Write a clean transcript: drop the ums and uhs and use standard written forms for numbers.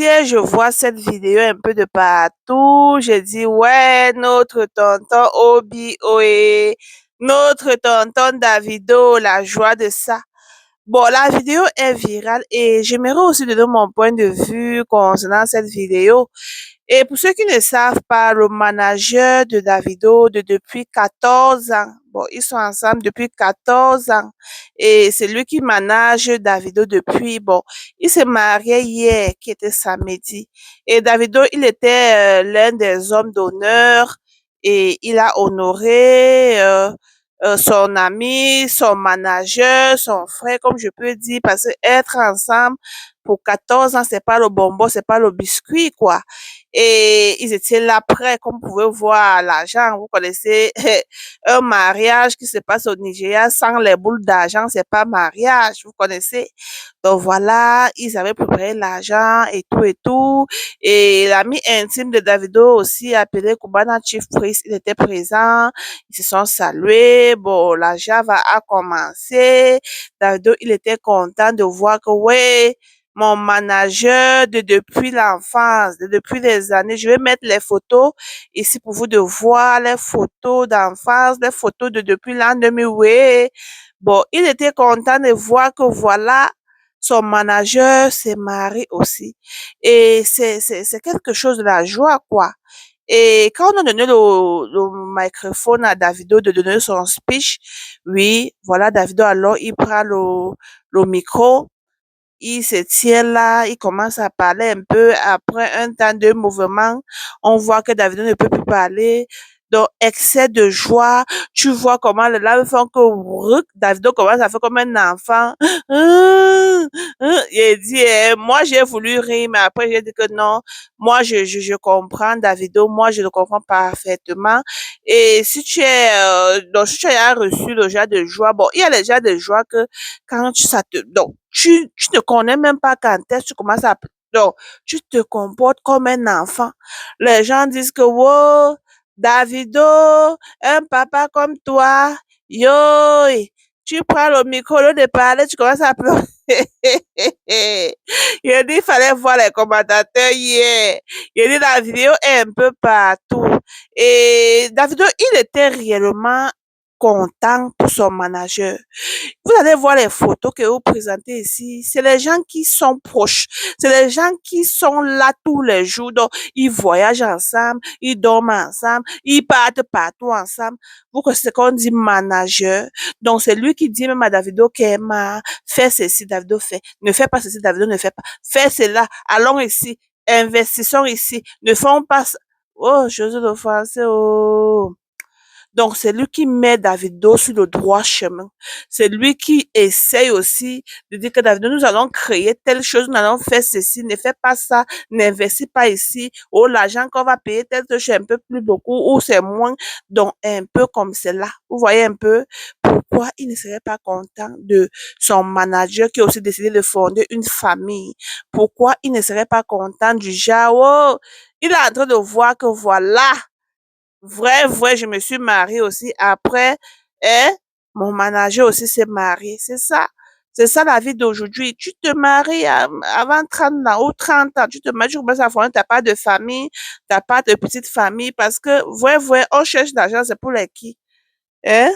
Hier, je vois cette vidéo un peu de partout. J'ai dit, ouais, notre tonton Obi Oé, notre tonton Davido, la joie de ça. Bon, la vidéo est virale et j'aimerais aussi donner mon point de vue concernant cette vidéo. Et pour ceux qui ne savent pas, le manager de Davido depuis 14 ans. Bon, ils sont ensemble depuis 14 ans. Et c'est lui qui manage Davido depuis, bon, il s'est marié hier, qui était samedi. Et Davido, il était l'un des hommes d'honneur et il a honoré son ami, son manager, son frère, comme je peux dire, parce que être ensemble pour 14 ans, c'est pas le bonbon, c'est pas le biscuit, quoi. Et ils étaient là prêts, comme vous pouvez voir, l'argent. Vous connaissez un mariage qui se passe au Nigeria sans les boules d'argent, c'est pas mariage, vous connaissez. Donc voilà, ils avaient préparé l'argent et tout et tout. Et l'ami intime de Davido aussi, appelé Cubana Chief Priest, il était présent. Ils se sont salués. Bon, l'argent a commencé. Davido, il était content de voir que, ouais, mon manager de depuis l'enfance, de depuis des années. Je vais mettre les photos ici pour vous de voir les photos d'enfance, les photos de depuis l'an 2000. Oui. Bon, il était content de voir que voilà, son manager s'est marié aussi. Et c'est quelque chose de la joie, quoi. Et quand on a donné le microphone à Davido de donner son speech, oui, voilà, Davido, alors, il prend le micro, il se tient là, il commence à parler un peu. Après un temps de mouvement, on voit que Davido ne peut plus parler. Donc, excès de joie. Tu vois comment les larmes font que Davido commence à faire comme un enfant. Il dit, moi j'ai voulu rire, mais après j'ai dit que non, moi je comprends Davido, moi je le comprends parfaitement. Et si tu es, donc si tu as reçu le genre de joie, bon, il y a les genres de joie que quand donc, tu ne connais même pas quand est-ce que tu commences à, donc, tu te comportes comme un enfant. Les gens disent que, wow, Davido, un papa comme toi, yo, tu prends le micro, au lieu de parler, tu commences à pleurer. Il a dit, il fallait voir les commentateurs hier. Il a dit, la vidéo est un peu partout. Et Davido, il était réellement content pour son manager. Vous allez voir les photos que vous présentez ici. C'est les gens qui sont proches. C'est les gens qui sont là tous les jours. Donc, ils voyagent ensemble, ils dorment ensemble, ils partent partout ensemble. Vous connaissez ce qu'on dit manager. Donc, c'est lui qui dit même à Davido qu'Emma, fais ceci, Davido fait. Ne fais pas ceci, Davido ne fait pas. Fais cela. Allons ici. Investissons ici. Ne font pas ça. Oh, José le français, oh. Donc, c'est lui qui met Davido sur le droit chemin. C'est lui qui essaye aussi de dire que Davido, nous allons créer telle chose, nous allons faire ceci, ne fais pas ça, n'investis pas ici. Oh, l'argent qu'on va payer, telle chose, c'est un peu plus beaucoup ou c'est moins. Donc, un peu comme cela. Vous voyez un peu pourquoi il ne serait pas content de son manager qui a aussi décidé de fonder une famille. Pourquoi il ne serait pas content du genre, oh, il est en train de voir que voilà, vrai, je me suis mariée aussi. Après, hein, mon manager aussi s'est marié. C'est ça. C'est ça la vie d'aujourd'hui. Tu te maries avant 30 ans ou 30 ans. Tu te maries, tu commences à fonder, t'as pas de famille, t'as pas de petite famille parce que, vrai, on cherche l'argent, c'est pour les qui? Hein?